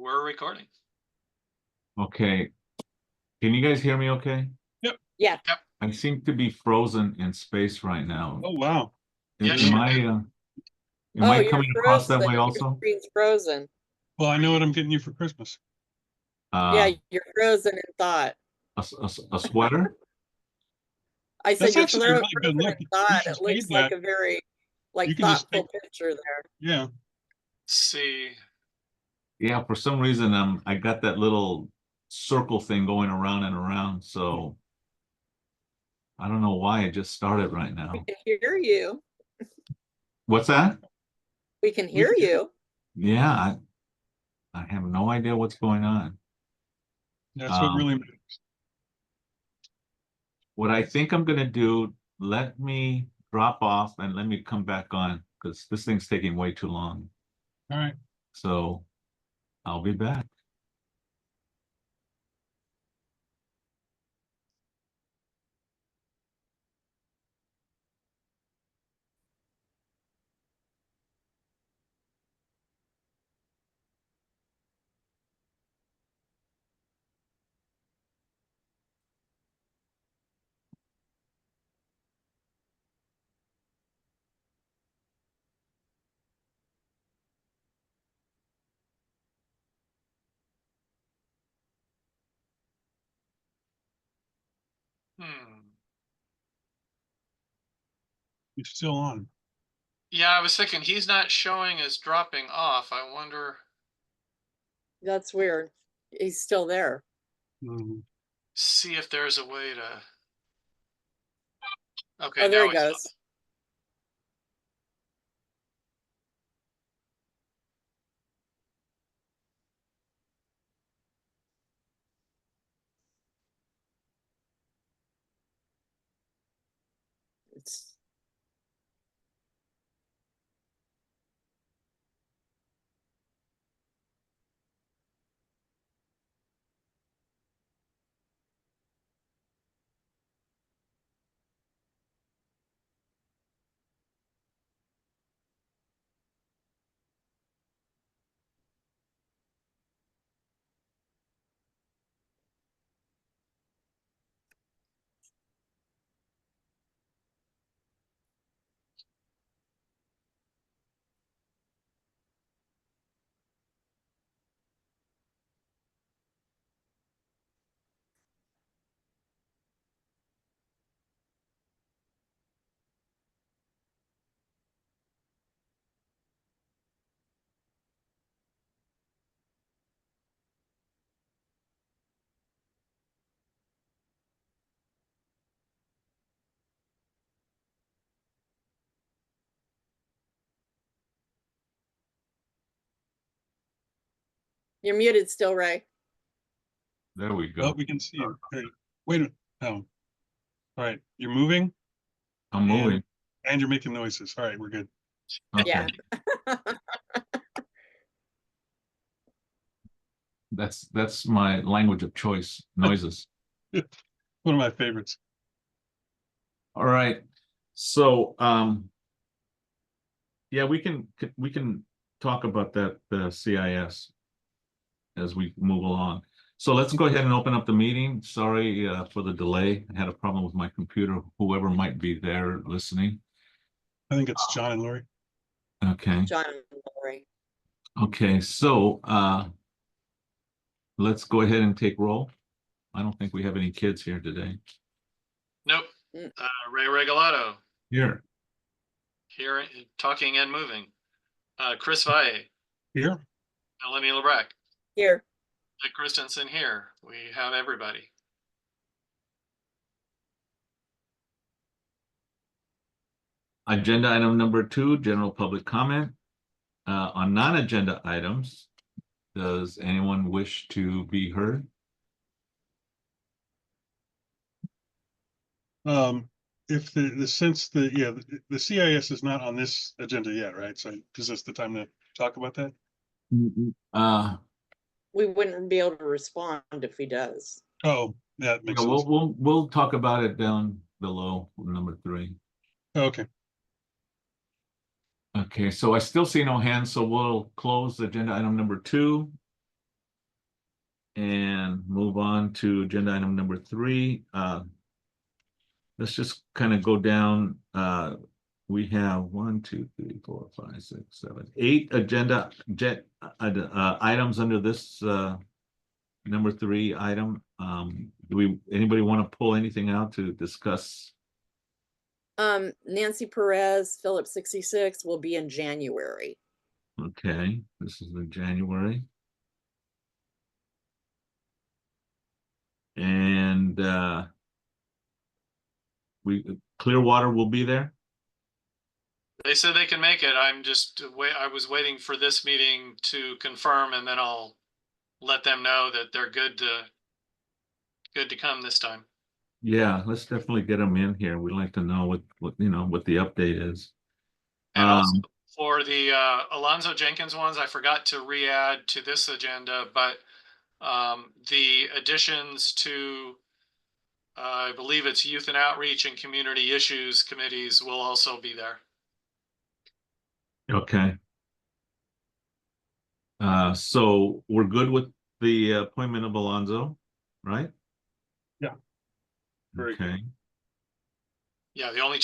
We're recording. Okay. Can you guys hear me okay? Yep. Yeah. Yep. I seem to be frozen in space right now. Oh, wow. Yes, Am you I do. am Oh, I you're coming across that frozen. way Your also? screen's frozen. Well, I know what I'm getting you for Christmas. Yeah, you're frozen in thought. A sweater? I said That's you're actually a really good frozen look. in You thought. should It looks save like that. a very You can just thoughtful picture there. Yeah. See, Yeah, for some reason I got that little circle thing going around and around, so I don't know why it just started right now. We can hear you. What's that? We can hear you. Yeah, I have no idea what's going on. That's what really matters. What I think I'm gonna do, let me drop off and let me come back on because this thing's taking way too long. All right. So I'll be back. You're still on. yeah, I was thinking he's not showing as dropping off. I wonder. That's weird. He's still there. See if there's a way to. Okay, Oh, there now he goes. It's You're muted still, Ray. There we go. Well, we can see you. Hey, wait a minute. Oh. All right. You're moving. I'm moving. And you're making noises. All right, we're good. Okay. Yeah. That's my language of choice, noises. One of my favorites. All right. So yeah, we can talk about that the CIS as we move along. So let's go ahead and open up the meeting. Sorry for the delay. I had a problem with my computer, whoever might be there listening. I think it's John and Lori. Okay. John and Lori. Okay, so let's go ahead and take roll. I don't think we have any kids here today. Nope. Ray Regalado Here. here, talking and moving. Chris Valle, Here. Melanie Lebrecq, Here. Dick Christensen here. We have everybody. Agenda item number 2, general public comment. On non-agenda items, does anyone wish to be heard? If the CIS is not on this agenda yet, right? So is this the time to talk about that? We wouldn't be able to respond if he does. Oh, that makes sense. We'll talk about it down below number 3. Okay. Okay, so I still see no hands, so we'll close agenda item number 2. And move on to agenda item number 3. Let's just kind of go down. We have 1, 2, 3, 4, 5, 6, 7, 8 items under this number 3 item. Anybody want to pull anything out to discuss? Nancy Perez, Phillips 66 will be in January. Okay, this is in January. And Clearwater will be there. They said they can make it. I was waiting for this meeting to confirm, and then I'll let them know that they're good to come this time. Yeah, let's definitely get them in here. We'd like to know what the update is. And also for the Alonzo Jenkins ones, I forgot to re-add to this agenda, but the additions to I believe it's Youth and Outreach and Community Issues committees will also be there. Okay. So we're good with the appointment of Alonzo, right? Yeah. Very good. Okay, Yeah, the only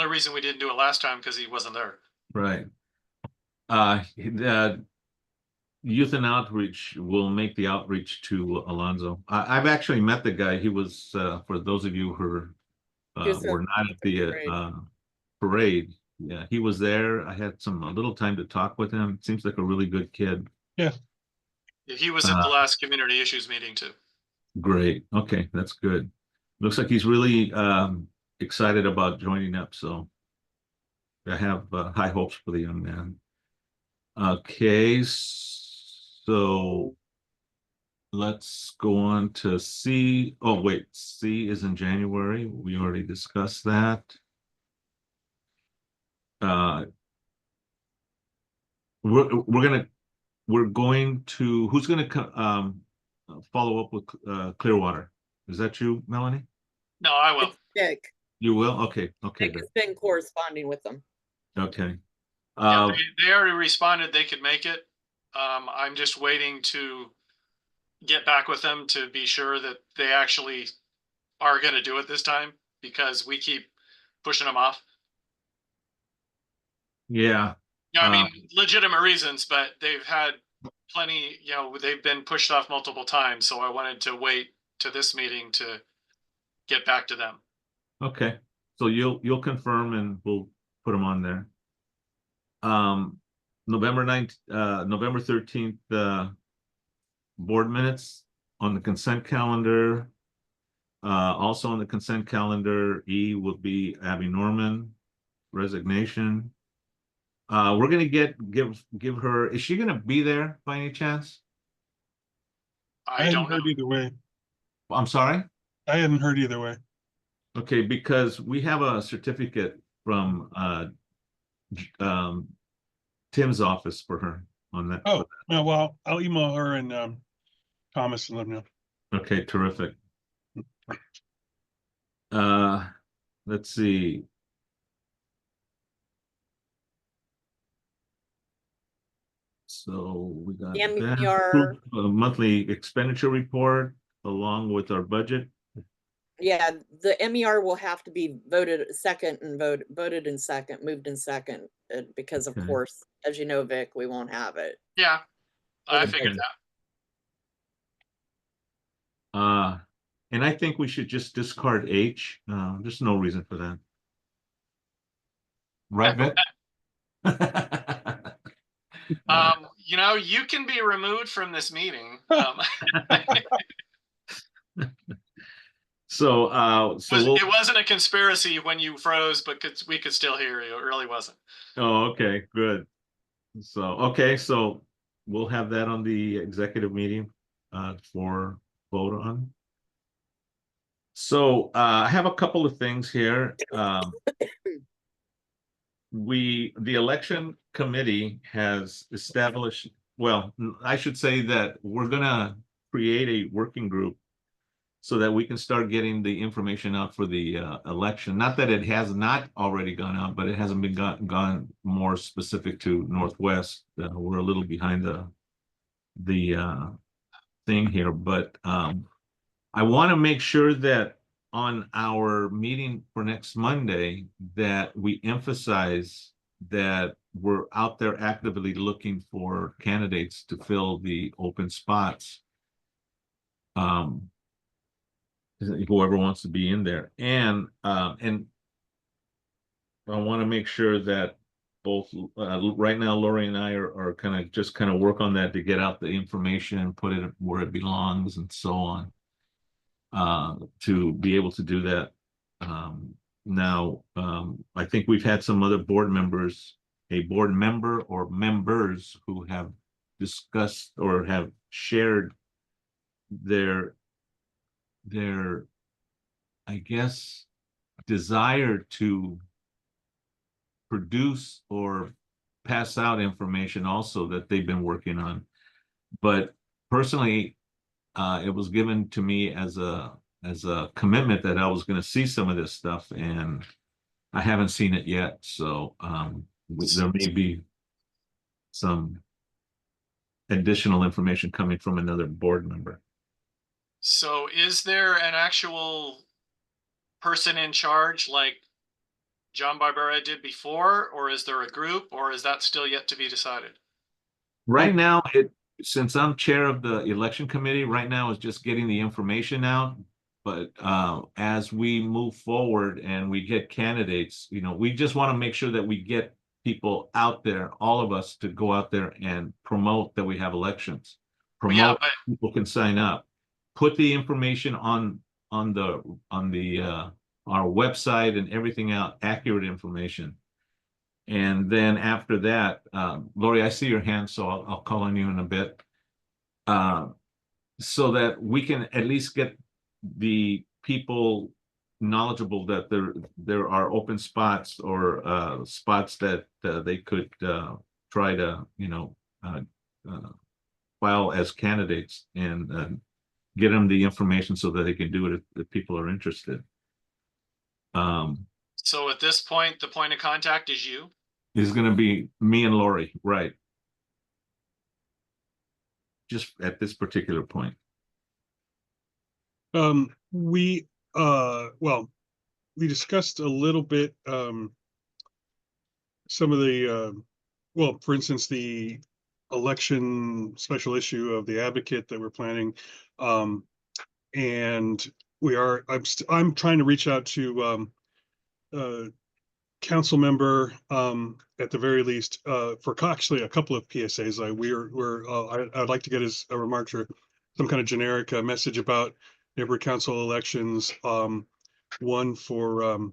reason we didn't do it last time because he wasn't there. right. Youth and Outreach will make the outreach to Alonzo. I've actually met the guy. He was, for those of you who He was were not at the parade. Yeah, he was there. I had a little time to talk with him. Seems like a really good kid. Yeah. He was at the last Community Issues meeting too. Great. Okay, that's good. Looks like he's really excited about joining up. So I have high hopes for the young man. Okay, so let's go on to C. Oh, wait, C is in January. We already discussed that. We're going to, who's going to follow up with Clearwater? Is that you, Melanie? No, I will. It's Dick. You will? Okay, okay, Dick has been corresponding with them. okay. Yeah, they already responded they could make it. I'm just waiting to get back with them to be sure that they actually are going to do it this time, because we keep pushing them off. Yeah. Yeah, I mean, legitimate reasons, but they've had plenty, they've been pushed off multiple times. So I wanted to wait to this meeting to get back to them. Okay, so you'll confirm and we'll put them on there. November 13th, board minutes on the consent calendar. Also on the consent calendar, E will be Abby Norman resignation. We're gonna give her. Is she gonna be there by any chance? I I don't hadn't know. heard either way. I'm sorry. I hadn't heard either way. Okay, because we have a certificate from Tim's office for her on that. Oh, no, well, I'll email her and Thomas and let them know. Okay, terrific. Let's see. So we got The that. MER. A monthly expenditure report along with our budget. Yeah, the MER will have to be voted second and voted in second, moved in second, because of Okay. course, as you know, Vic, we won't have it. Yeah, I Okay. figured that. And I think we should just discard H. There's no reason for that. Right, Vic? You can be removed from this meeting. So It wasn't a conspiracy when you froze, but we could still hear you. It really wasn't. Oh, okay, good. So, okay, so we'll have that on the executive meeting for vote on. So I have a couple of things here. The election committee has established, well, I should say that we're gonna create a working group so that we can start getting the information out for the election. Not that it has not already gone out, but it hasn't been gone more specific to Northwest. We're a little behind the thing here, but I want to make sure that on our meeting for next Monday, that we emphasize that we're out there actively looking for candidates to fill the open spots. Whoever wants to be in there, and I want to make sure that both right now, Lori and I are kind of work on that to get out the information and put it where it belongs and so on. To be able to do that. Now, I think we've had some other board members, a board member or members who have discussed or have shared their, I guess, desire to produce or pass out information also that they've been working on. But personally, it was given to me as a commitment that I was going to see some of this stuff, and I haven't seen it yet. So there may be some additional information coming from another board member. So is there an actual person in charge like John Barbera did before, or is there a group, or is that still yet to be decided? Right now, since I'm chair of the election committee, right now is just getting the information out. But as we move forward and we get candidates, we just want to make sure that we get people out there, all of us, to go out there and promote that we have elections. Promote, people can sign up. Put the information on our website and everything out, accurate information. And then after that, Lori, I see your hand, so I'll call on you in a bit. So that we can at least get the people knowledgeable that there are open spots or spots that they could try to file as candidates, and get them the information so that they can do it if people are interested. So at this point, the point of contact is you? Is going to be me and Lori, right? Just at this particular point. We discussed a little bit some of the for instance, the election special issue of the Advocate that we're planning, and I'm trying to reach out to council member at the very least for actually a couple of PSAs. I'd like to get his remarks or some kind of generic message about neighborhood council elections. One for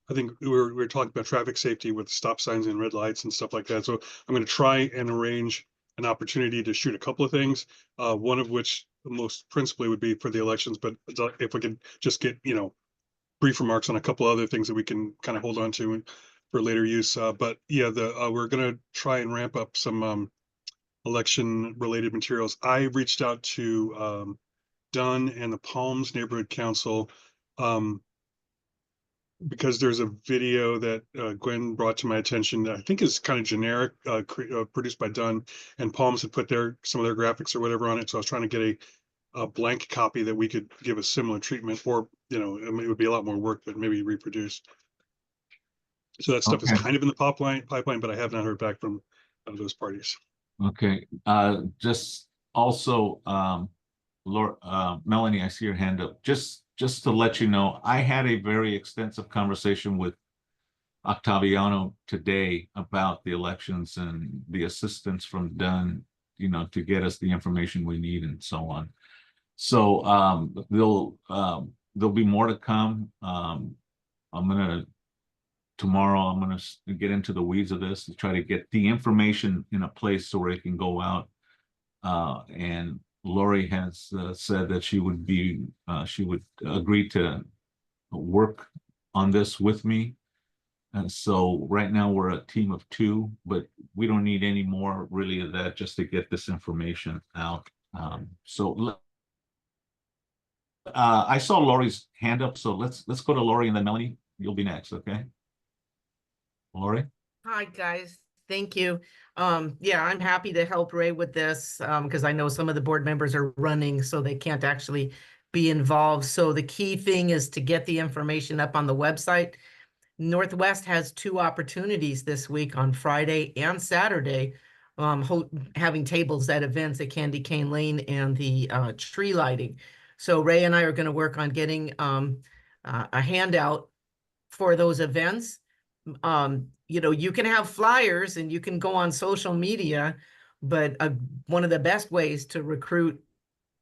I think we're talking about traffic safety with stop signs and red lights and stuff like that. So I'm going to try and arrange an opportunity to shoot a couple of things. One of which most principally would be for the elections, but if we could just get brief remarks on a couple other things that we can kind of hold on to for later use. But yeah, we're going to try and ramp up some election related materials. I reached out to Dunn and the Palms Neighborhood Council because there's a video that Gwen brought to my attention that I think is kind of generic, produced by Dunn, and Palms had put some of their graphics or whatever on it. So I was trying to get a blank copy that we could give a similar treatment, or it would be a lot more work, but maybe reproduce. So that stuff is kind of in the pipeline, but I have not heard back from those parties. Okay. Just also, Melanie, I see your hand up. Just to let you know, I had a very extensive conversation with Octaviano today about the elections and the assistance from Dunn, to get us the information we need and so on. So there'll be more to come. Tomorrow I'm gonna get into the weeds of this to try to get the information in a place so where it can go out. And Lori has said that she would agree to work on this with me. And so right now we're a team of 2, but we don't need any more really of that just to get this information out. I saw Lori's hand up, so let's go to Lori and then Melanie. You'll be next, okay? Lori? Hi, guys. Thank you. Yeah, I'm happy to help Ray with this, because I know some of the board members are running, so they can't actually be involved. So the key thing is to get the information up on the website. Northwest has 2 opportunities this week on Friday and Saturday, having tables at events at Candy Cane Lane and the tree lighting. So Ray and I are going to work on getting a handout for those events. You know, you can have flyers and you can go on social media, but one of the best ways to recruit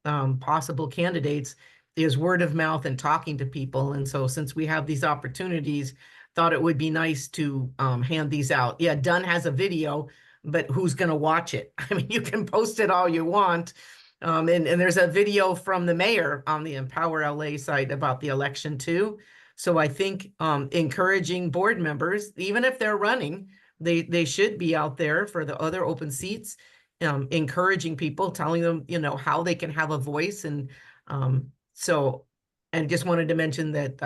possible candidates is word of mouth and talking to people. And so since we have these opportunities, thought it would be nice to hand these out. Yeah, Dunn has a video, but who's going to watch it? I mean, you can post it all you want. And there's a video from the mayor on the Empower LA site about the election too. So I think encouraging board members, even if they're running, they should be out there for the other open seats, encouraging people, telling them, you know, how they can have a voice. And and just wanted to mention that,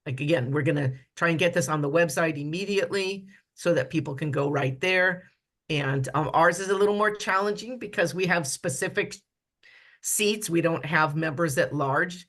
like, again, we're going to try and get this on the website immediately so that people can go right there. And ours is a little more challenging because we have specific seats. We don't have members at large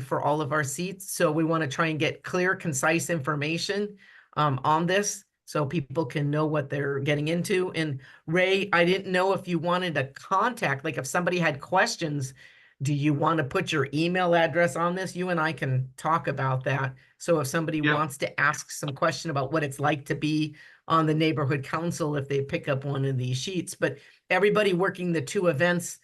for all of our seats. So we want to try and get clear, concise information on this so people can know what they're getting into. And Ray, I didn't know if you wanted a contact, like if somebody had questions, do you want to put your email address on this? You and I can talk about that. So if somebody wants to ask some question about what it's like to be on the neighborhood council, if they pick up one of these sheets, but everybody working the 2 events,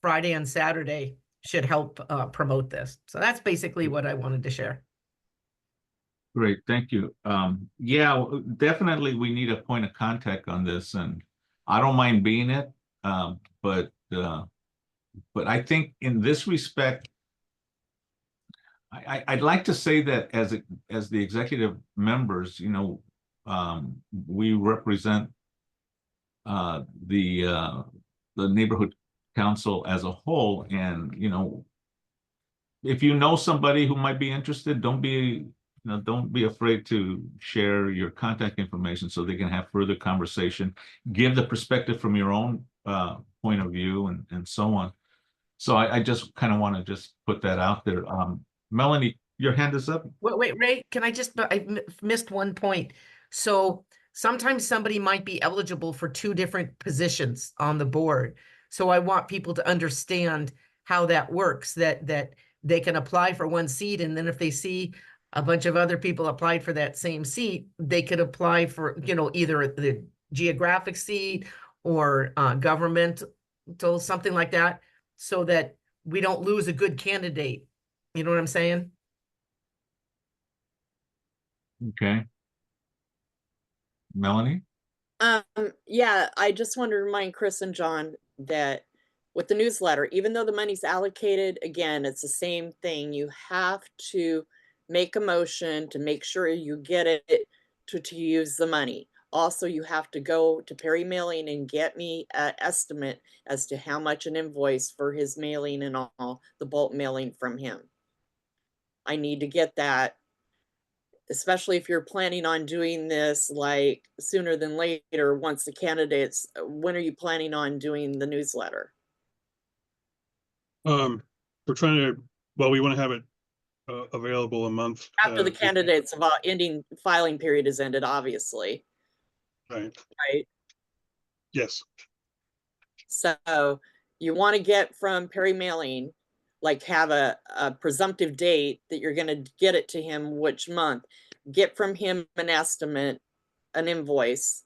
Friday and Saturday, should help promote this. So that's basically what I wanted to share. Great, thank you. Yeah, definitely we need a point of contact on this, and I don't mind being it, but I think in this respect, I'd like to say that as the executive members, you know, we represent the neighborhood council as a whole, and you know, if you know somebody who might be interested, don't be afraid to share your contact information so they can have further conversation, give the perspective from your own point of view, and so on. So I just kind of want to just put that out there. Melanie, your hand is up. Wait, Ray, can I just, I missed one point. So sometimes somebody might be eligible for 2 different positions on the board. So I want people to understand how that works, that they can apply for one seat, and then if they see a bunch of other people applied for that same seat, they could apply for, you know, either the geographic seat or governmental, something like that, so that we don't lose a good candidate. You know what I'm saying? Okay. Melanie? Yeah, I just want to remind Chris and John that with the newsletter, even though the money's allocated, again, it's the same thing. You have to make a motion to make sure you get it to use the money. Also, you have to go to Perry Mailing and get me an estimate as to how much an invoice for his mailing and all the bulk mailing from him. I need to get that, especially if you're planning on doing this like sooner than later, once the candidates, when are you planning on doing the newsletter? We're trying to, well, we want to have it available a month After the candidates about ending filing period is ended, obviously. Right. Right. Yes. So you want to get from Perry Mailing, like have a presumptive date that you're going to get it to him, which month, get from him an estimate, an invoice.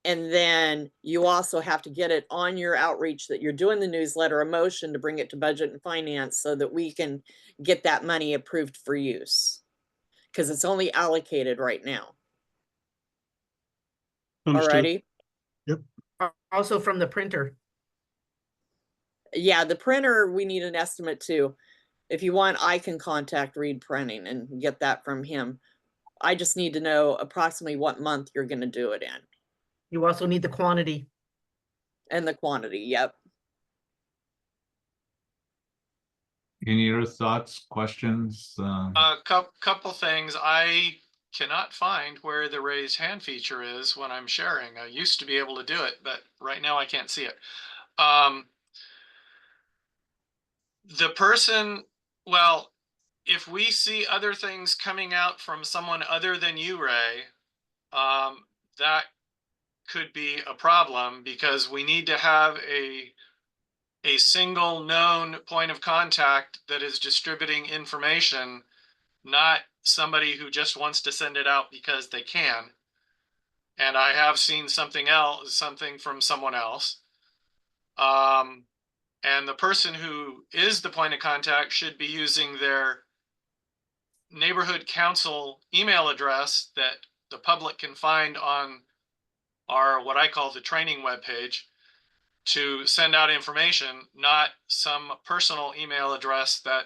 And then you also have to get it on your outreach that you're doing the newsletter, a motion to bring it to budget and finance so that we can get that money approved for use. Because it's only allocated right now. Understood. Alrighty. Yep. Also from the printer. Yeah, the printer, we need an estimate too. If you want, I can contact Reed Printing and get that from him. I just need to know approximately what month you're going to do it in. You also need the quantity. And the quantity, yep. Any other thoughts, questions? Couple things. I cannot find where the raised hand feature is when I'm sharing. I used to be able to do it, but right now I can't see it. The person, well, if we see other things coming out from someone other than you, Ray, that could be a problem, because we need to have a single known point of contact that is distributing information, not somebody who just wants to send it out because they can. And I have seen something from someone else. And the person who is the point of contact should be using their neighborhood council email address that the public can find on our, what I call the training webpage, to send out information, not some personal email address that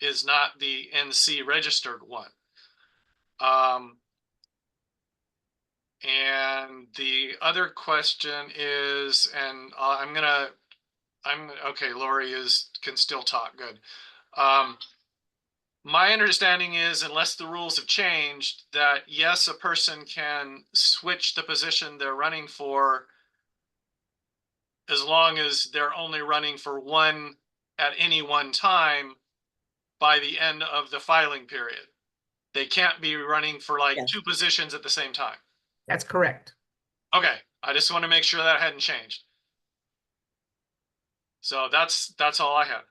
is not the NC registered one. And the other question is, and okay, Lori can still talk, good. My understanding is, unless the rules have changed, that yes, a person can switch the position they're running for as long as they're only running for one at any one time by the end of the filing period. They can't be running for like Yes. 2 positions at the same time. That's correct. Okay, I just want to make sure that hadn't changed. So that's all I have.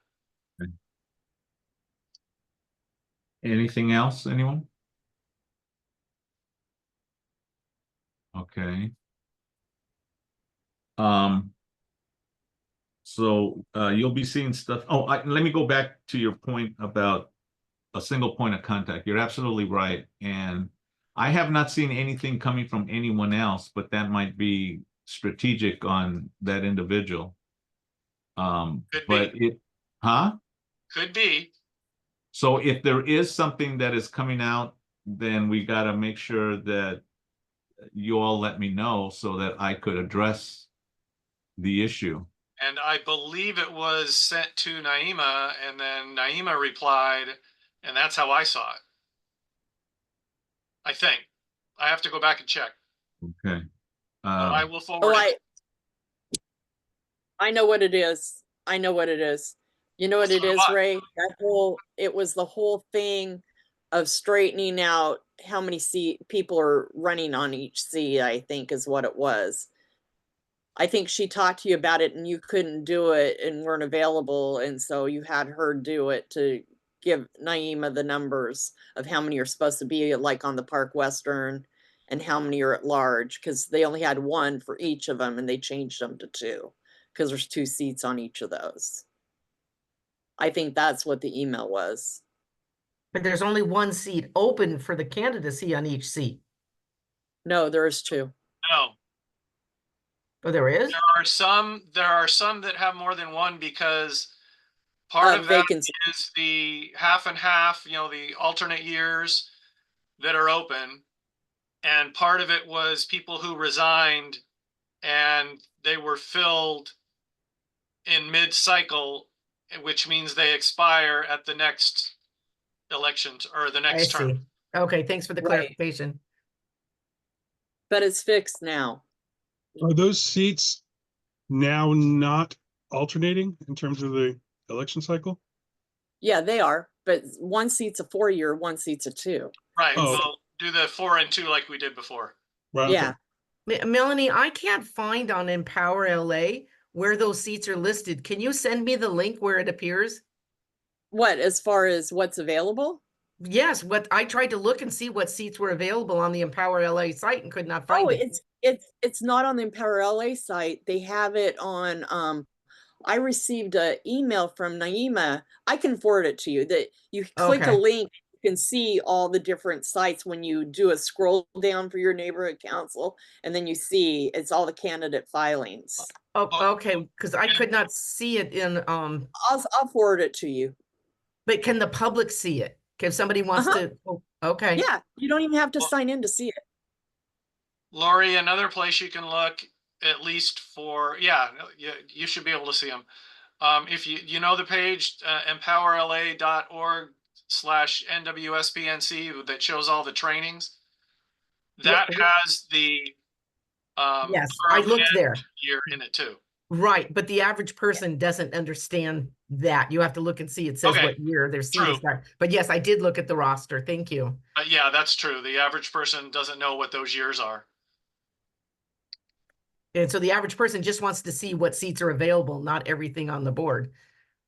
Anything else, anyone? Okay. So you'll be seeing stuff. Oh, let me go back to your point about a single point of contact. You're absolutely right. And I have not seen anything coming from anyone else, but that might be strategic on that individual. Could But be. it, huh? Could be. So if there is something that is coming out, then we got to make sure that you all let me know so that I could address the issue. And I believe it was sent to Naima, and then Naima replied, and that's how I saw it. I think. I have to go back and check. Okay. But I will forward Oh, it. I know what it is. I know what it is. You know what it is, Ray? It was the whole thing of straightening out how many people are running on each seat, I think is what it was. I think she talked to you about it and you couldn't do it and weren't available. And so you had her do it to give Naima the numbers of how many are supposed to be like on the Park Western and how many are at large, because they only had one for each of them and they changed them to 2 because there's 2 seats on each of those. I think that's what the email was. But there's only 1 seat open for the candidacy on each seat. No, there's 2. No. Oh, there is? There are some that have more than one, because part of that Vacancy. is the half and half, the alternate years that are open. And part of it was people who resigned and they were filled in mid-cycle, which means they expire at the next election or the next term. I see. Okay, thanks for the Right. clarification. But it's fixed now. Are those seats now not alternating in terms of the election cycle? Yeah, they are. But 1 seat's a 4-year, 1 seat's a 2. Right. Oh. We'll do the 4 and 2 like we did before. Right. Yeah. Melanie, I can't find on Empower LA where those seats are listed. Can you send me the link where it appears? What, as far as what's available? Yes, what I tried to look and see what seats were available on the Empower LA site and could not find Oh, it. it's not on the Empower LA site. They have it on I received an email from Naima. I can forward it to you, that you click a Okay. link, you can see all the different sites when you do a scroll down for your neighborhood council, and then you see it's all the candidate filings. Oh, okay, because I could not see it in I'll forward it to you. but can the public see it? If somebody wants to, okay. Yeah, you don't even have to sign in to see it. Lori, another place you can look, at least for, you should be able to see them. If you know the page, empowerla.org NWSPNC that shows all the trainings. That has the Yes, I looked there. year in it too. Right, but the average person doesn't understand that. You have to look and see. It says Okay, what year their seat true. is at. But yes, I did look at the roster. Thank you. Yeah, that's true. The average person doesn't know what those years are. And so the average person just wants to see what seats are available, not everything on the board.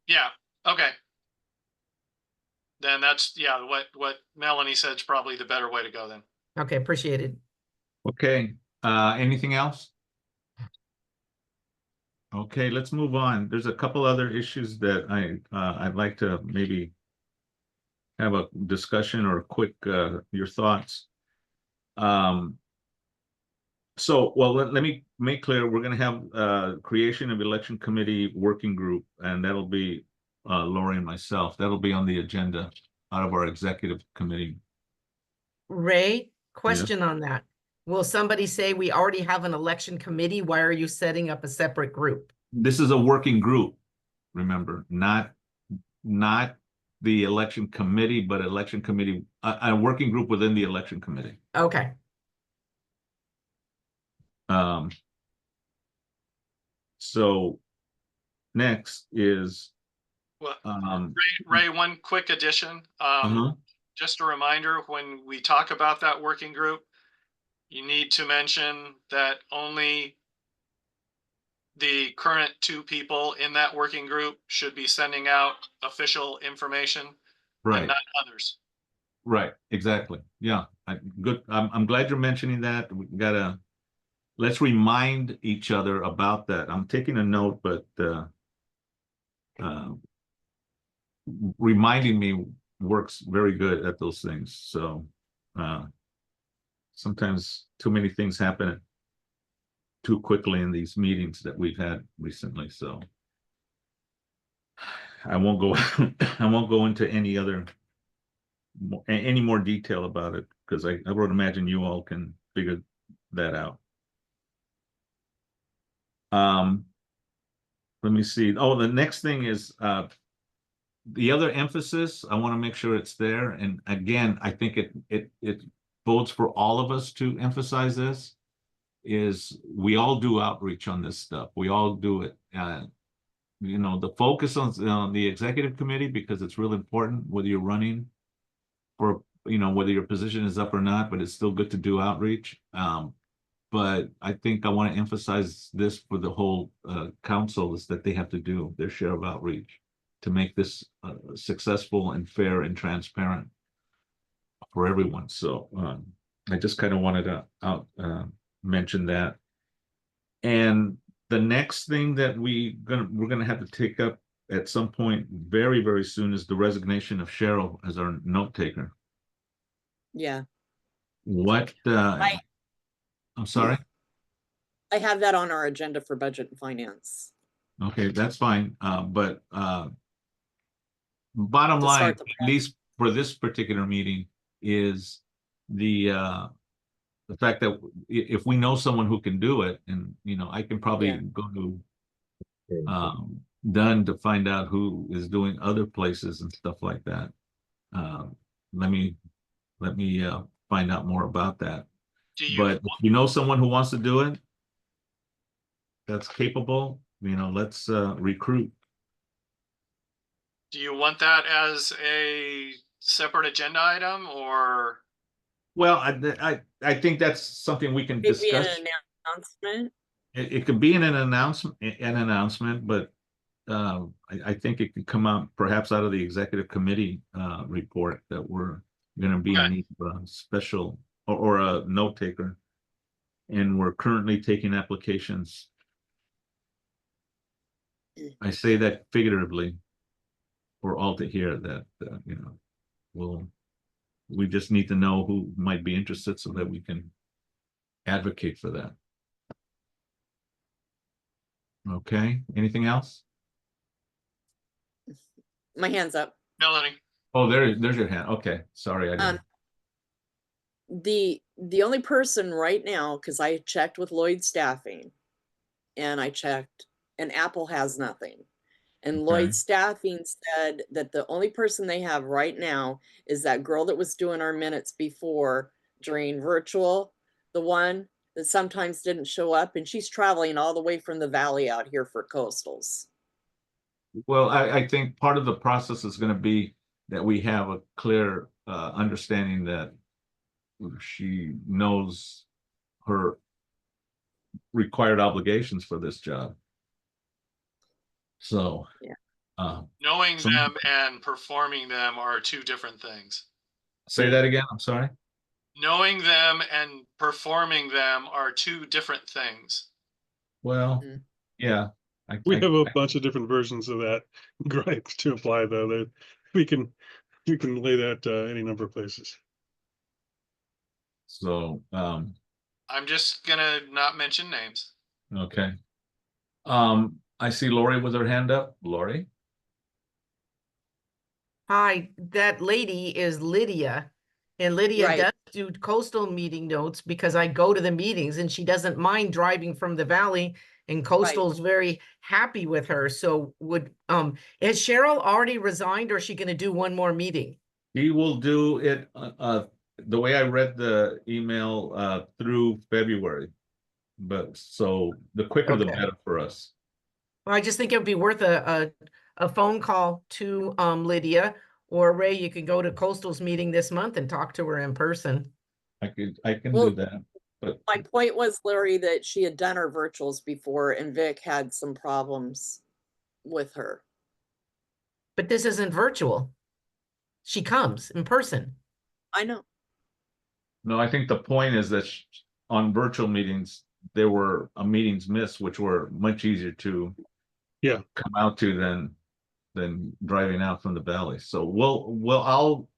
Yeah. Okay. Then that's, yeah, what Melanie said is probably the better way to go then. Okay, appreciate it. Okay, anything else? Okay, let's move on. There's a couple other issues that I'd like to maybe have a discussion or a quick your thoughts. So, well, let me make clear, we're gonna have creation of election committee working group, and that'll be Lori and myself. That'll be on the agenda out of our executive committee. Ray, question on that. Will somebody say we already have an election committee? Why are you setting up a separate group? This is a working group, remember, not the election committee, but election committee, a working group within the election committee. Okay. So next is Well, Ray, one quick addition. Just a reminder, when we talk about that working group, you need to mention that only the current 2 people in that working group should be sending out official information, right, and not others. right, exactly. Yeah, good. I'm glad you're mentioning that. We gotta, let's remind each other about that. I'm taking a note, but reminding me works very good at those things. So sometimes too many things happen too quickly in these meetings that we've had recently. So I won't go I won't go into any more detail about it, because I would imagine you all can figure that out. Let me see. Oh, the next thing is the other emphasis. I want to make sure it's there. And again, I think it bodes for all of us to emphasize this, is we all do outreach on this stuff. We all do it. You know, the focus on the executive committee, because it's real important whether you're running for, you know, whether your position is up or not, but it's still good to do outreach. But I think I want to emphasize this for the whole council, is that they have to do their share of outreach to make this successful and fair and transparent for everyone. So I just kind of wanted to mention that. And the next thing that we're gonna have to take up at some point very, very soon is the resignation of Cheryl as our note taker. Yeah. What I'm sorry. I have that on our agenda for budget and finance. Okay, that's fine. But bottom line, at least for this particular meeting, is the fact that if we know someone who can do it, and you know, I can probably go to Dunn to find out who is doing other places and stuff like that. Let me find out more about that. But if you know someone who wants to do it, that's capable, you know, let's recruit. Do you want that as a separate agenda item, or? Well, I think that's something we can discuss. Maybe an announcement. It could be in an announcement, but I think it could come out perhaps out of the executive committee report that we're going to be in need of a special or a note taker, and we're currently taking applications. I say that figuratively for all to hear, that you know, we just need to know who might be interested so that we can advocate for that. Okay, anything else? My hand's up. Melanie. Oh, there's your hand. Okay, sorry, I didn't. The only person right now, because I checked with Lloyd Staffing, and I checked, and Apple has nothing. And Okay. Lloyd Staffing said that the only person they have right now is that girl that was doing our minutes before during virtual, the one that sometimes didn't show up, and she's traveling all the way from the valley out here for coastals. Well, I think part of the process is gonna be that we have a clear understanding that she knows her required obligations for this job. So. Yeah. Knowing So- them and performing them are two different things. Say that again, I'm sorry. Knowing them and performing them are two different things. Well, Mm. yeah. We have a bunch of different versions of that gripe to apply, though. That we can lay that any number of places. So, I'm just gonna not mention names. okay. I see Lori with her hand up. Lori? Hi, that lady is Lydia. And Lydia Right. does do coastal meeting notes because I go to the meetings and she doesn't mind driving from the valley, and coastal's very happy with her. So has Cheryl already resigned, or is she gonna do one more meeting? He will do it, the way I read the email, through February. But so the quicker the Okay. better for us. Well, I just think it would be worth a phone call to Lydia, or Ray, you could go to Coastal's meeting this month and talk to her in person. I can Well, do that, but My point was, Larry, that she had done her virtuals before and Vic had some problems with her. But this isn't virtual. She comes in person. I know. no, I think the point is that on virtual meetings, there were meetings missed, which were much easier to Yeah. come out to than driving out from the valley. So I'll,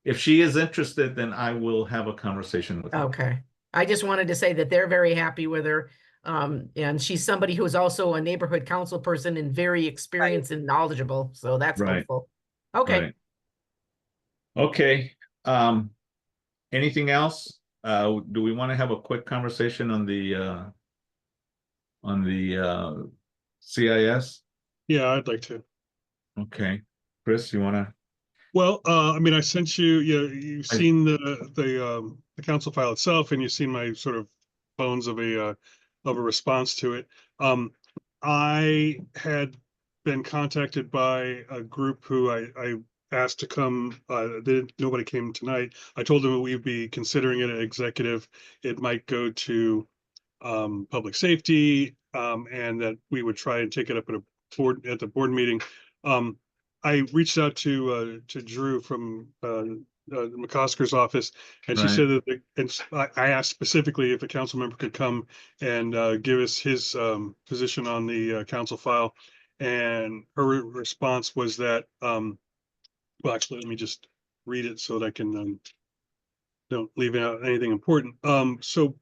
if she is interested, then I will have a conversation with her. Okay. I just wanted to say that they're very happy with her. And she's somebody who is also a neighborhood council person and very experienced and knowledgeable. So that's Right. helpful. Okay. Right. Okay, anything else? Do we want to have a quick conversation on the CIS? Yeah, I'd like to. Okay, Chris, you wanna? Well, I mean, I sent you. You've seen the council file itself, and you've seen my sort of bones of a response to it. I had been contacted by a group who I asked to come. Nobody came tonight. I told them we'd be considering it an executive. It might go to public safety, and that we would try and take it up at the board meeting. I reached out to Drew from McCosker's office, and she Right. said that I asked specifically if a council member could come and give us his position on the council file, and her response was that, well, actually, let me just read it so that I can don't leave out anything important. So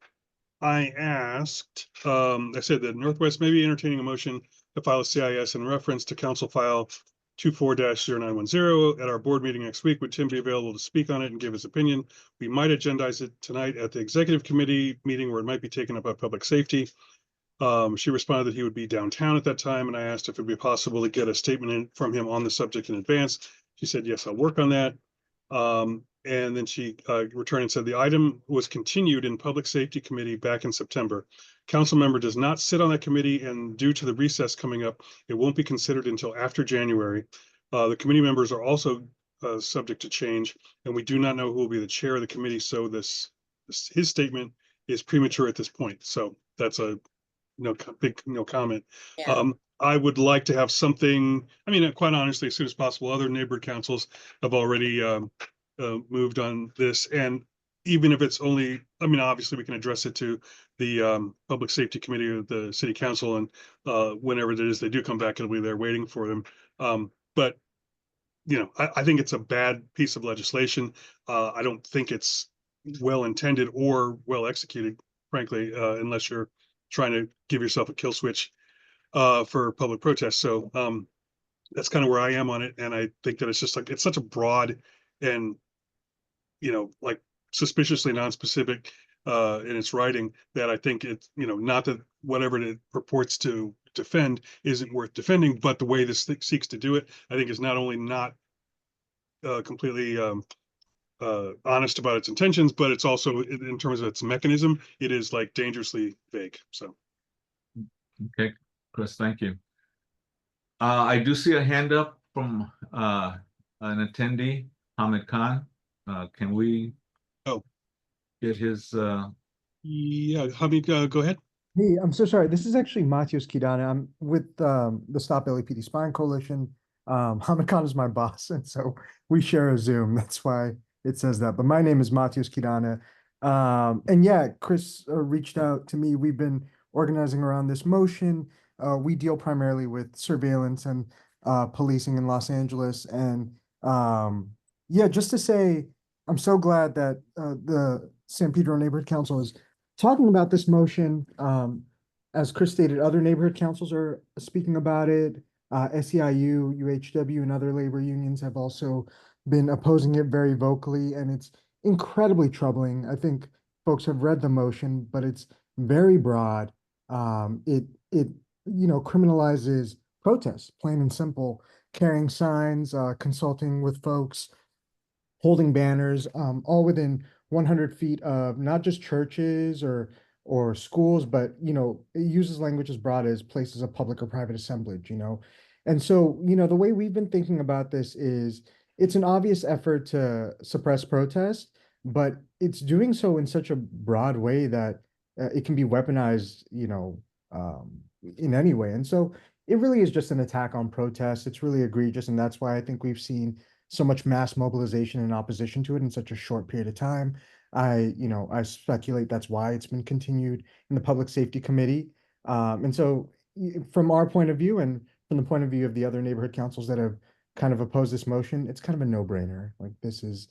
I asked, I said that Northwest may be entertaining a motion to file a CIS in reference to council file 24-0910 at our board meeting next week. Would Tim be available to speak on it and give his opinion? We might agendize it tonight at the executive committee meeting where it might be taken up by public safety. She responded that he would be downtown at that time, and I asked if it'd be possible to get a statement from him on the subject in advance. She said, yes, I'll work on that. And then she returned and said the item was continued in Public Safety Committee back in September. Council member does not sit on that committee, and due to the recess coming up, it won't be considered until after January. The committee members are also subject to change, and we do not know who will be the chair of the committee. So his statement is premature at this point. So that's a big comment. Yeah. I would like to have something, I mean, quite honestly, as soon as possible. Other neighborhood councils have already moved on this. And even if it's only, I mean, obviously we can address it to the Public Safety Committee of the City Council, and whenever it is they do come back, it'll be there waiting for them. But I think it's a bad piece of legislation. I don't think it's well intended or well executed, frankly, unless you're trying to give yourself a kill switch for public protest. So that's kind of where I am on it. And I think that it's just like, it's such a broad and, like suspiciously non-specific in its writing, that I think it's, not that whatever it purports to defend isn't worth defending. But the way this seeks to do it, I think, is not only not completely honest about its intentions, but it's also, in terms of its mechanism, it is like dangerously vague. So. Okay, Chris, thank you. I do see a hand up from an attendee, Hamid Khan. Can we get his Yeah, Hamid, go ahead. Hey, I'm so sorry. This is actually Matios Kidana. I'm with the Stop LAPD Spying Coalition. Hamid Khan is my boss, and so we share a Zoom. That's why it says that. But my name is Matios Kidana. And yeah, Chris reached out to me. We've been organizing around this motion. We deal primarily with surveillance and policing in Los Angeles. And yeah, just to say, I'm so glad that the San Pedro Neighborhood Council is talking about this motion. As Chris stated, other neighborhood councils are speaking about it. SEIU, UHW, and other labor unions have also been opposing it very vocally, and it's incredibly troubling. I think folks have read the motion, but it's very broad. It criminalizes protests, plain and simple, carrying signs, consulting with folks, holding banners, all within 100 feet of not just churches or schools, but it uses language as broad as places of public or private assemblage. And so the way we've been thinking about this is it's an obvious effort to suppress protest, but it's doing so in such a broad way that it can be weaponized, in any way. And so it really is just an attack on protests. It's really egregious, and that's why I think we've seen so much mass mobilization and opposition to it in such a short period of time. I speculate that's why it's been continued in the Public Safety Committee. And so from our point of view and from the point of view of the other neighborhood councils that have kind of opposed this motion, it's kind of a no-brainer. Like, this is,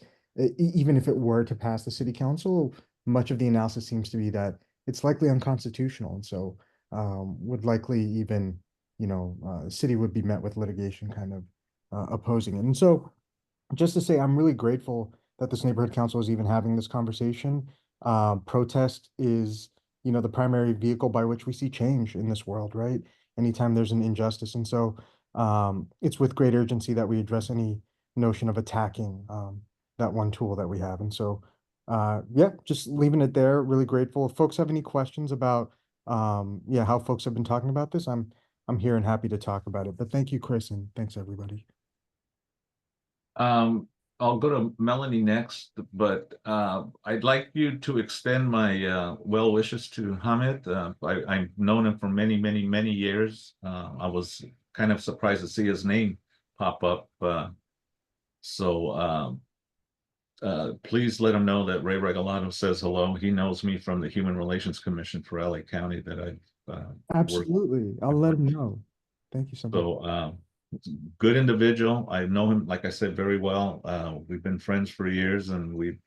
even if it were to pass the city council, much of the analysis seems to be that it's likely unconstitutional. And so would likely even, the city would be met with litigation kind of opposing it. And so just to say, I'm really grateful that this neighborhood council is even having this conversation. Protest is, the primary vehicle by which we see change in this world, right? Anytime there's an injustice. And so it's with great urgency that we address any notion of attacking that one tool that we have. And so, yeah, just leaving it there, really grateful. If folks have any questions about, how folks have been talking about this, I'm here and happy to talk about it. But thank you, Chris, and thanks, everybody. I'll go to Melanie next, but I'd like you to extend my well wishes to Hamid. I've known him for many, many, many years. I was kind of surprised to see his name pop up. So please let him know that Ray Regalado says hello. He knows me from the Human Relations Commission for LA County that I've absolutely. I'll let him know. Thank you so much. So good individual. I know him, like I said, very well. We've been friends for years, and we've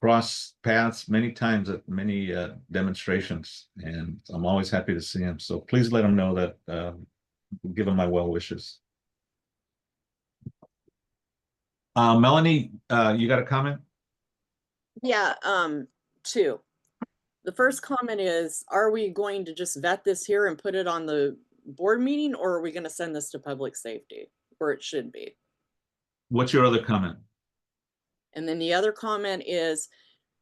crossed paths many times at many demonstrations, and I'm always happy to see him. So please let him know that give him my well wishes. Melanie, you got a comment? Yeah, two. The first comment is, are we going to just vet this here and put it on the board meeting, or are we going to send this to public safety where it should be? What's your other comment? And then the other comment is,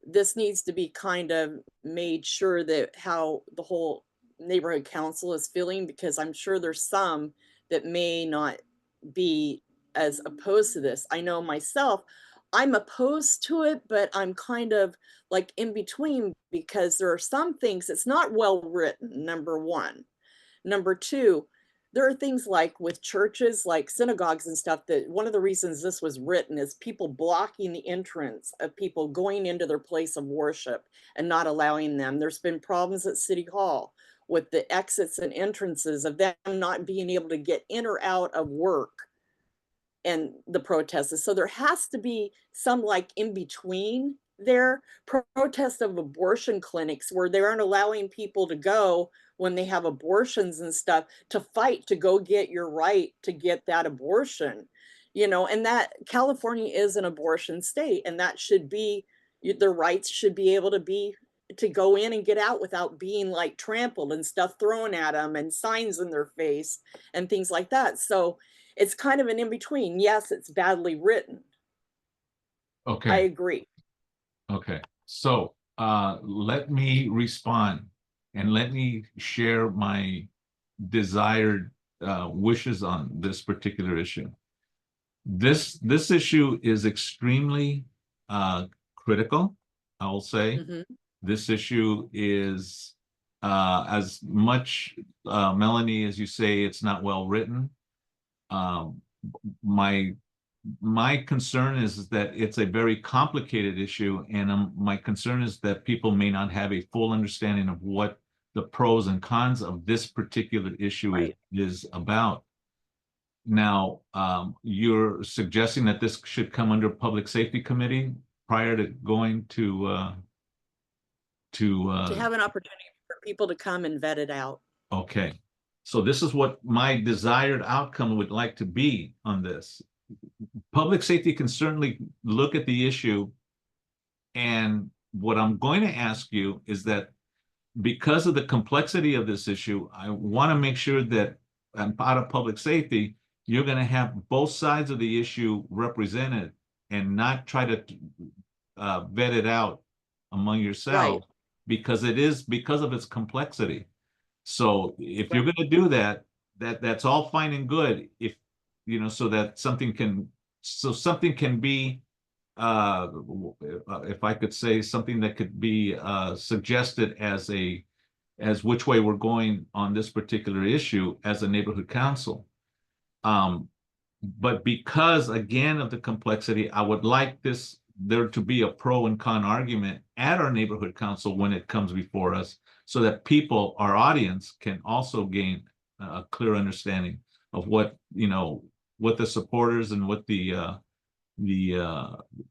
this needs to be kind of made sure that how the whole neighborhood council is feeling, because I'm sure there's some that may not be as opposed to this. I know myself, I'm opposed to it, but I'm kind of like in between, because there are some things it's not well written, number one. Number two, there are things like with churches, like synagogues and stuff, that one of the reasons this was written is people blocking the entrance of people going into their place of worship and not allowing them. There's been problems at City Hall with the exits and entrances of them not being able to get in or out of work and the protesters. So there has to be some like in between there. Protest of abortion clinics where they aren't allowing people to go when they have abortions and stuff, to fight to go get your right to get that abortion, and that California is an abortion state, and that should be, their rights should be able to be to go in and get out without being like trampled and stuff thrown at them and signs in their face and things like that. So it's kind of an in between. Yes, it's badly written. I Okay, agree. okay. So let me respond and let me share my desired wishes on this particular issue. This issue is extremely critical, I will say. Mhm. This issue is as much Melanie, as you say, it's not well written. Um, my concern is that it's a very complicated issue, and my concern is that people may not have a full understanding of what the pros and cons of this particular issue Right. is about. Now, you're suggesting that this should come under Public Safety Committee prior to going to To have an opportunity for people to come and vet it out. okay. So this is what my desired outcome would like to be on this. Public safety can certainly look at the issue. And what I'm going to ask you is that because of the complexity of this issue, I want to make sure that out of public safety, you're going to have both sides of the issue represented and not try to vet it out among yourselves because it is because of its complexity. So if you're going to do that, that's all fine and good. If so that something can be if I could say something that could be suggested as which way we're going on this particular issue as a neighborhood council. But because again of the complexity, I would like there to be a pro and con argument at our neighborhood council when it comes before us, so that people, our audience, can also gain a clear understanding of what the supporters and what the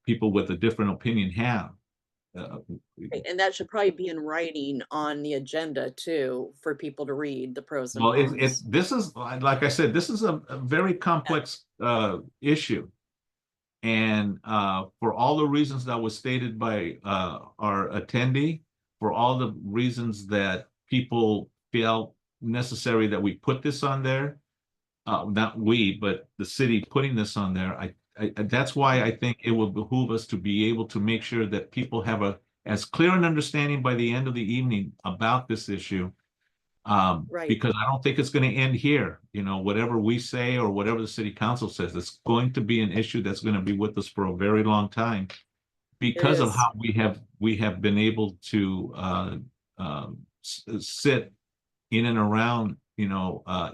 people with a different opinion have. Right, and that should probably be in writing on the agenda too, for people to read the pros and Well, cons. this is, like I said, this is a very complex issue. And for all the reasons that was stated by our attendee, for all the reasons that people felt necessary that we put this on there, not we, but the city putting this on there, that's why I think it will behoove us to be able to make sure that people have as clear an understanding by the end of the evening about this issue. Right. Because I don't think it's going to end here. Whatever we say or whatever the city council says, it's going to be an issue that's going to be with us for a very long time because of how we have been able to sit in and around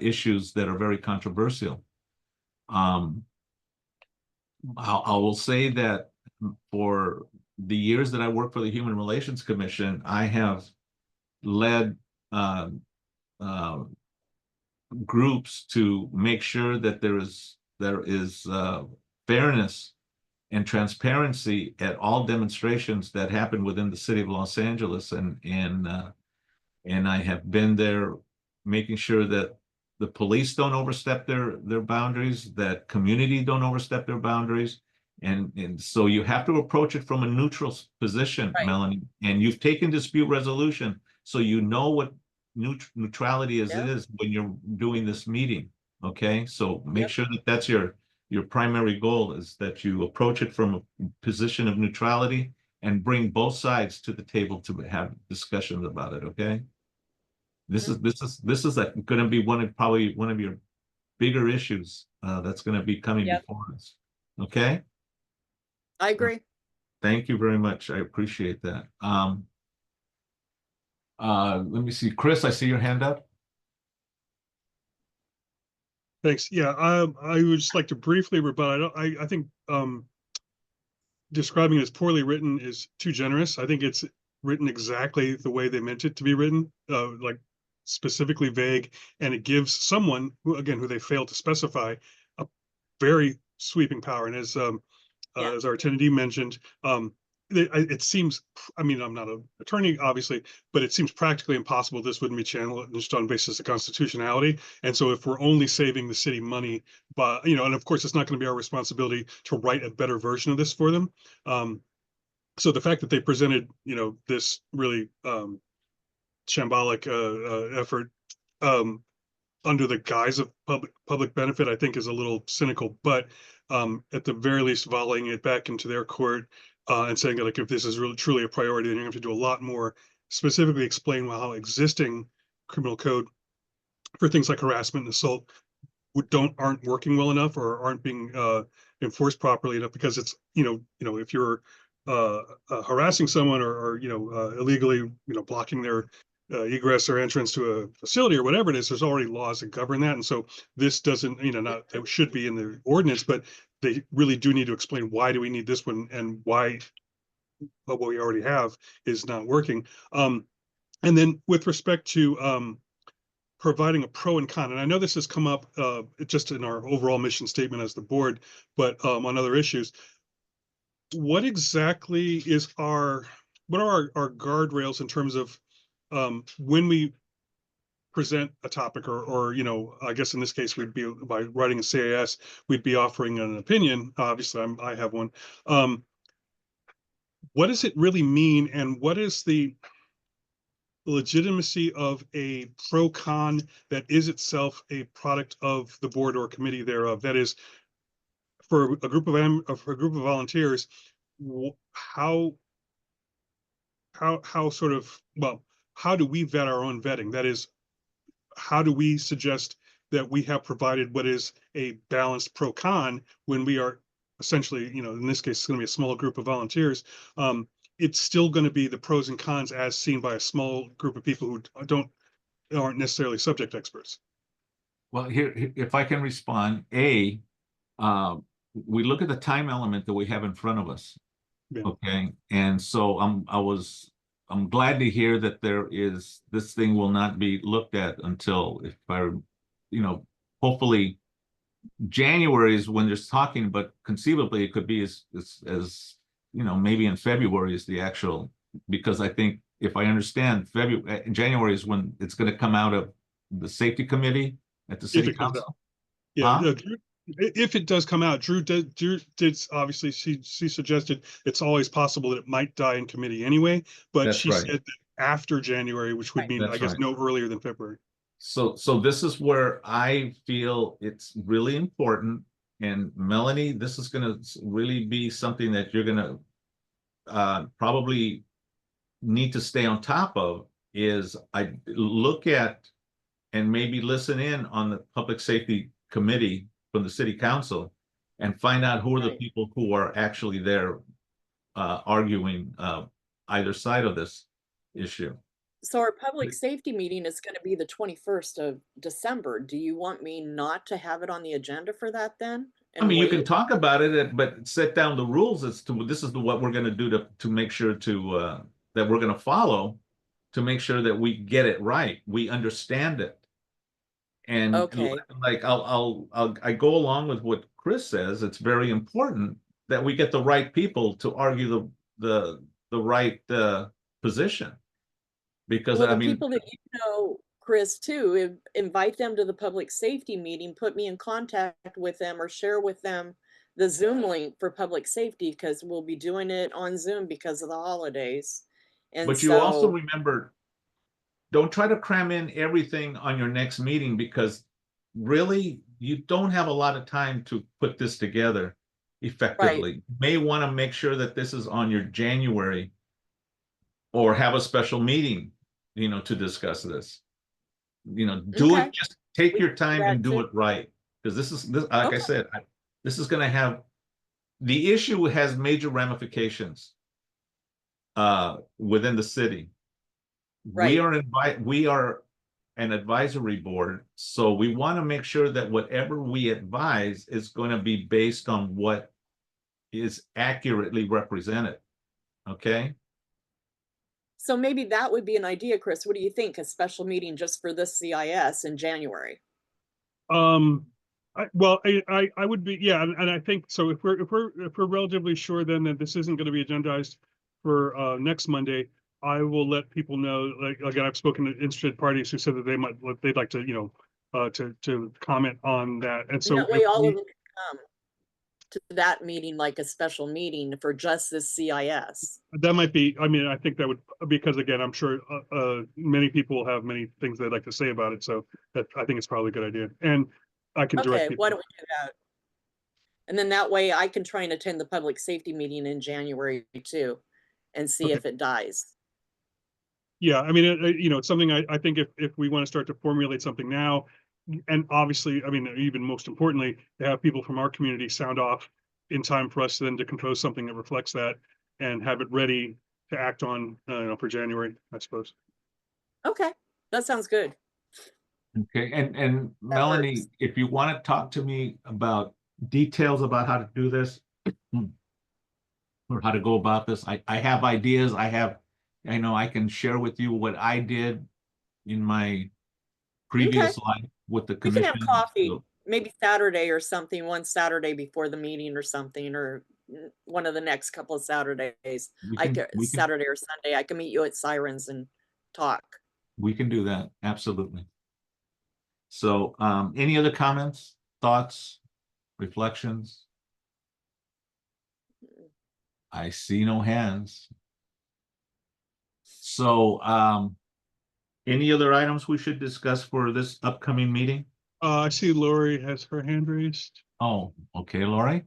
issues that are very controversial. I will say that for the years that I worked for the Human Relations Commission, I have led groups to make sure that there is fairness and transparency at all demonstrations that happen within the city of Los Angeles, and I have been there making sure that the police don't overstep their boundaries, that community don't overstep their boundaries. And so you have to approach it from a neutral position, Right. Melanie, and you've taken dispute resolution, so you know what neutrality is when you're doing this meeting. Okay, so make sure that that's your primary goal, is that you approach it from a position of neutrality and bring both sides to the table to have discussions about it. Okay. This is going to be probably one of your bigger issues that's going to be coming before us. Okay. I agree. Thank you very much. I appreciate that. Let me see, Chris, I see your hand up. Thanks. Yeah, I would just like to briefly rebut. I think describing it as poorly written is too generous. I think it's written exactly the way they meant it to be written, like specifically vague, and it gives someone who they failed to specify a very sweeping power. And as our attendee mentioned, it seems, I mean, I'm not an attorney, obviously, but it seems practically impossible this wouldn't be channeled just on basis of constitutionality. And so if we're only saving the city money, but, and of course, it's not going to be our responsibility to write a better version of this for them. So the fact that they presented, this really shambolic effort under the guise of public benefit, I think is a little cynical, but at the very least, volleying it back into their court and saying that, like, if this is really truly a priority, then you have to do a lot more, specifically explain how existing criminal code for things like harassment and assault aren't working well enough or aren't being enforced properly enough, because it's, if you're harassing someone or illegally, blocking their egress or entrance to a facility or whatever it is, there's already laws that govern that. And so this doesn't, not it should be in the ordinance, but they really do need to explain, why do we need this one, and why what we already have is not working. And then with respect to providing a pro and con, and I know this has come up just in our overall mission statement as the board, but on other issues, what exactly is what are our guardrails in terms of when we present a topic, or I guess in this case we'd be, by writing a CAS, we'd be offering an opinion. Obviously, I have one. What does it really mean, and what is the legitimacy of a pro con that is itself a product of the board or committee thereof? That is, for a group of volunteers, how sort of, well, how do we vet our own vetting? That is, how do we suggest that we have provided what is a balanced pro con when we are essentially, in this case, it's going to be a small group of volunteers. It's still going to be the pros and cons as seen by a small group of people who aren't necessarily subject experts. Well, here, if I can respond, we look at the time element that we have in front of us. Yeah. Okay, and so I'm glad to hear that this thing will not be looked at until, if I, hopefully January is when there's talking, but conceivably it could be as maybe in February is the actual, because I think, if I understand, January is when it's going to come out of the safety committee at the city council. Yeah, Huh? if it does come out, Drew did obviously, she suggested it's always possible that it might die in committee anyway, but That's she right. said that after January, which would mean, That's I guess, right. no earlier than February. So this is where I feel it's really important. And Melanie, this is going to really be something that you're going to probably need to stay on top of, is I look at and maybe listen in on the public safety committee from the city council and find out who are the Right. people who are actually there arguing either side of this issue. So our public safety meeting is gonna be the 21st of December. Do you want me not to have it on the agenda for that then? I mean, you can wait? talk about it, but set down the rules as to this is what we're going to do to make sure that we're going to follow, to make sure that we get it right, we understand it. And Okay. like I go along with what Chris says. It's very important that we get the right people to argue the right position, because Well, I the mean, people that Chris, too, invite them to the public safety meeting, put me in contact with them, or share with them the Zoom link for public safety, because we'll be doing it on Zoom because of the holidays. And but you also so, remember, don't try to cram in everything on your next meeting, because really you don't have a lot of time to put this together effectively. right, You may want to make sure that this is on your January, or have a special meeting, to discuss this. Do okay, it, just take we your can do time that and do too. it right. Because this, like I Okay, said, this is going to have, the issue has major ramifications within the city. We right. are an advisory board, so we want to make sure that whatever we advise is going to be based on what is accurately represented. Okay? So maybe that would be an idea, Chris. What do you think? A special meeting just for this CIS in January? I would be, yeah, and I think so. If we're relatively sure then that this isn't going to be agendized for next Monday, I will let people know. Like, again, I've spoken to interested parties who said that they'd like to to comment on that. And And so that way if all of we, them can come. to that meeting like a special meeting for just this CIS. That might be, I mean, I think that would, because again, I'm sure many people will have many things they'd like to say about it. So that, I think it's probably a good idea. And I can direct Okay, people. why don't we do that? And then that way I can try and attend the public safety meeting in January too, and see Okay. if it dies. Yeah, I mean, you know, it's something I think if we want to start to formulate something now, and obviously, I mean, even most importantly, to have people from our community sound off in time for us then to compose something that reflects that and have it ready to act on, you know, for January, I suppose. Okay, that sounds good. Okay, and Melanie, works. if you want to talk to me about details about how to do this or how to go about this, I have ideas. I know I can share with you what I did in my previous life with the We can have commission. coffee, So maybe Saturday or something, one Saturday before the meeting or something, or one of the next couple of Saturdays. we can Saturday or Sunday, I can meet you at Sirens and talk. do that, absolutely. So, any other comments, thoughts, reflections? I see no hands. So, any other items we should discuss for this upcoming meeting? I see Lori has her hand raised. Oh, okay, Lori?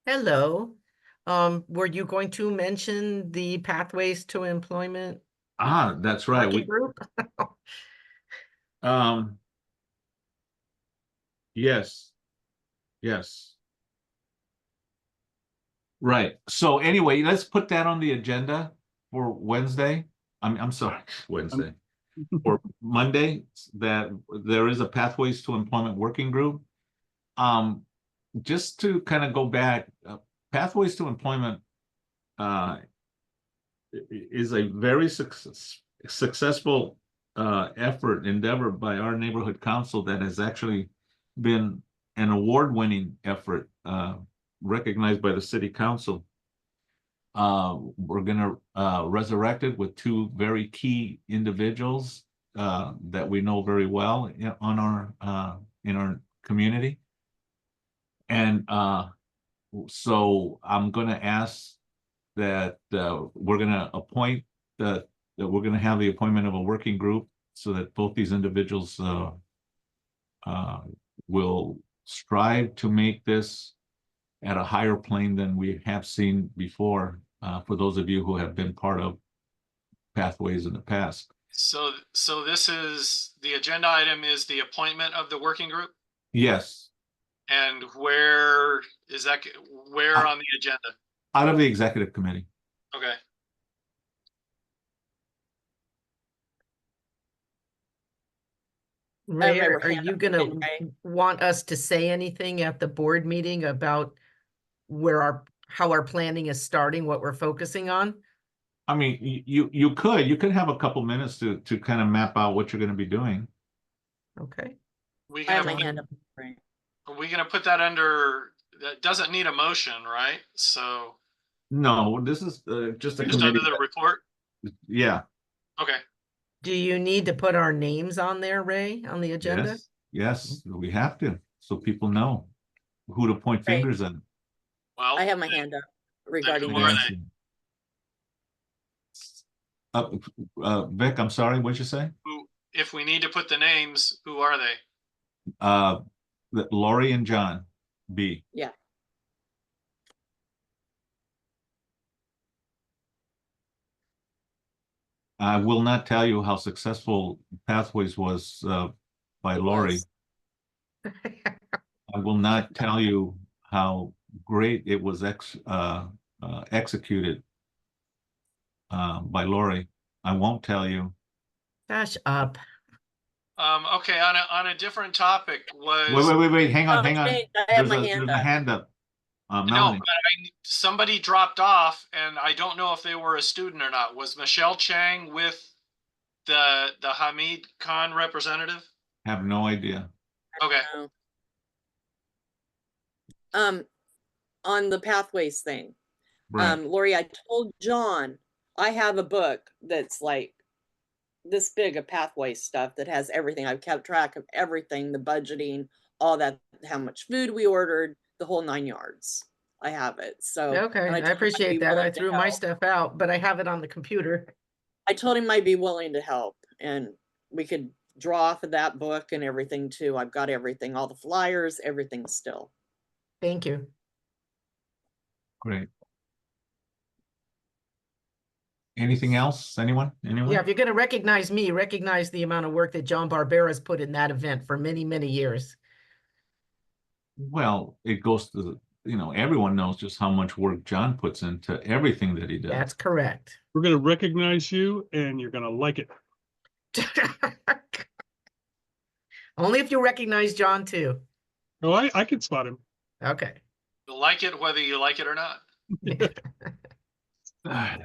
Hello. Were you going to mention the Pathways to Employment Ah, that's right. working group? Um, yes, yes. Right. So anyway, let's put that on the agenda for Wednesday. I'm sorry, Wednesday. For Monday, that there is a Pathways to Employment Working Group. Just to kind of go back, Pathways to Employment is a very successful endeavor by our neighborhood council that has actually been an award-winning effort recognized by the city council. We're going to resurrect it with two very key individuals that we know very well in our community. And so I'm going to ask that we're going to appoint that we're going to have the appointment of a working group so that both these individuals will strive to make this at a higher plane than we have seen before, for those of you who have been part of Pathways in the past. So this is, the agenda item is the appointment of the working group? Yes, And where is that, where on the agenda? out of the executive committee. Okay. Ray, her are hand you up gonna anyway. want us to say anything at the board meeting about how our planning is starting, what we're focusing on? I mean, you could have a couple minutes to kind of map out what you're going to be doing. Okay. We I have gonna my hand up. Right. Are we gonna put that under, that doesn't need a motion, right? So No, this is just a just under committee. the report? Yeah. Okay. Do you need to put our names on there, Ray, on the agenda? Yes, we have to, so people know who to point Right. fingers at. Well, I have my hand up regarding who are this. they? Vic, I'm sorry, what'd you say? Who, if we need to put the names, who are they? Lori and John B. Yeah. I will not tell you how successful Pathways was by Lori. I will not tell you how great it was executed by Lori. I won't tell you. Gosh, up. Okay, on a different topic was. Wait, hang on. I have my There's hand a up. hand up. No, Melanie. but somebody dropped off and I don't know if they were a student or not. Was Michelle Chang with the Hamid Khan representative? Have no idea. Okay. On the Pathways thing, Right. Lori, I told John I have a book that's like this big of Pathways stuff that has everything. I've kept track of everything, the budgeting, all that, how much food we ordered, the whole 9 yards. I have it, so. Okay, and I told him I'd be appreciate that. I willing to threw my help. stuff out, but I have it on the computer. I told him I'd be willing to help, and we could draw off of that book and everything too. I've got everything, all the flyers, everything still. Thank you. Great. Anything else? Anyone? Anyone? Yeah, if you're gonna recognize me, recognize the amount of work that John Barbera's put in that event for many, many years. Well, it goes to, everyone knows just how much work John puts into everything that he does. That's correct. We're gonna recognize you and you're gonna like it. Only if you recognize John too. Oh, I can spot him. Okay. You'll like it whether you like it or not.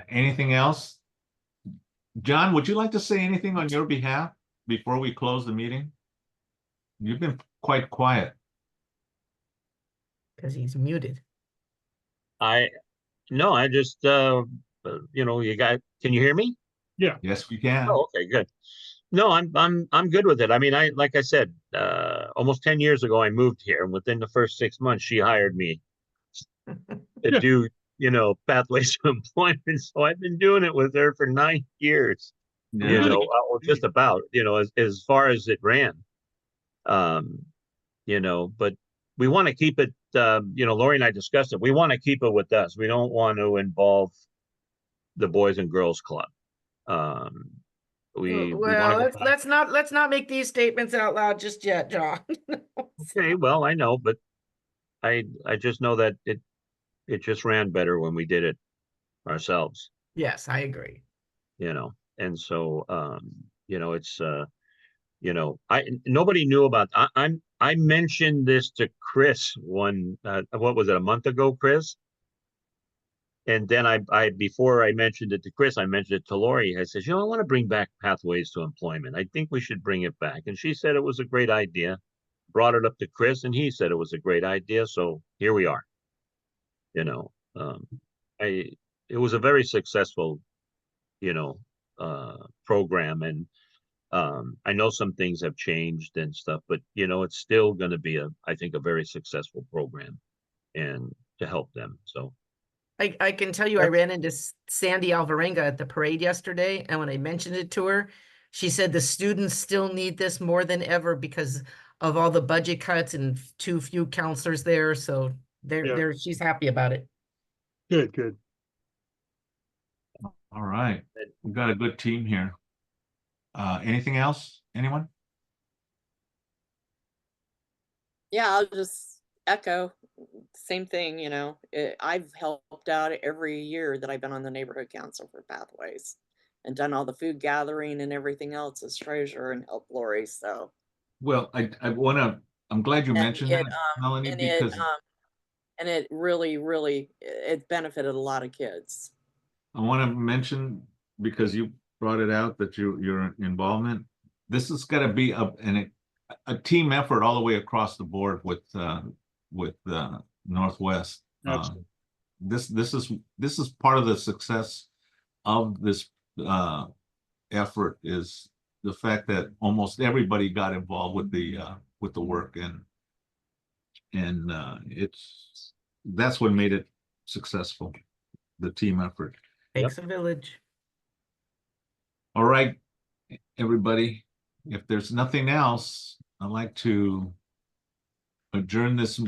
Anything else? John, would you like to say anything on your behalf before we close the meeting? You've been quite quiet. Because he's muted. No, I just, can you hear me? Yes, we can. Oh, okay, good. No, I'm good with it. I mean, like I said, almost 10 years ago, I moved here, and within the first 6 months, she hired me to do, pathways to employment. So I've been doing it with her for 9 years, Yeah. or just about, as far as it ran. But we want to keep it, Lori and I discussed it. We want to keep it with us. We don't want to involve the Boys and Girls Club. We Well, want to let's not make these statements out loud just yet, John. Okay, well, I know, but I just know that it just ran better when we did it ourselves, Yes, I agree. and so it's nobody knew about. I mentioned this to Chris what was it, a month ago, Chris? And then I before I mentioned it to Chris, I mentioned it to Lori. I said, I want to bring back Pathways to Employment. I think we should bring it back. And she said it was a great idea. Brought it up to Chris, and he said it was a great idea. So here we are. It was a very successful, program, and I know some things have changed and stuff, but it's still going to be I think a very successful program, and to help them. So. I can tell you, I ran into Sandy Alvarenga at the parade yesterday, and when I mentioned it to her, she said the students still need this more than ever because of all the budget cuts and too few counselors there. So she's happy about it. Good. All right. We've got a good team here. Anything else? Anyone? Yeah, I'll just echo same thing, I've helped out every year that I've been on the neighborhood council for Pathways and done all the food gathering and everything else as treasurer and helped Lori. So Well, I'm glad you mentioned that, Melanie, because and it really, really, it benefited a lot of kids. I want to mention, because you brought it out, that your involvement. This is going to be a team effort all the way across the board with Northwest. Absolutely. This is part of the success of this effort, is the fact that almost everybody got involved with the work, and that's what made it successful, the team effort. Takes a village. All right, everybody, if there's nothing else, I'd like to adjourn this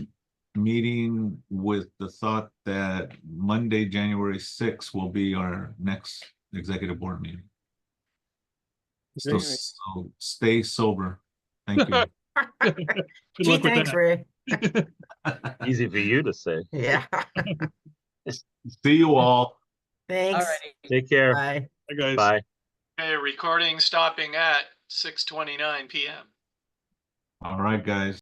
meeting with the thought that Monday, January 6th will be our next executive board meeting. So stay sober. Thank you. Good Gee, luck with thanks, that. Ray. Easy for you to say. Yeah. See you all. Thanks. Alrighty. Take care. Bye. Hi, guys. Bye. Okay, recording stopping at 6:29 p.m. All right, guys.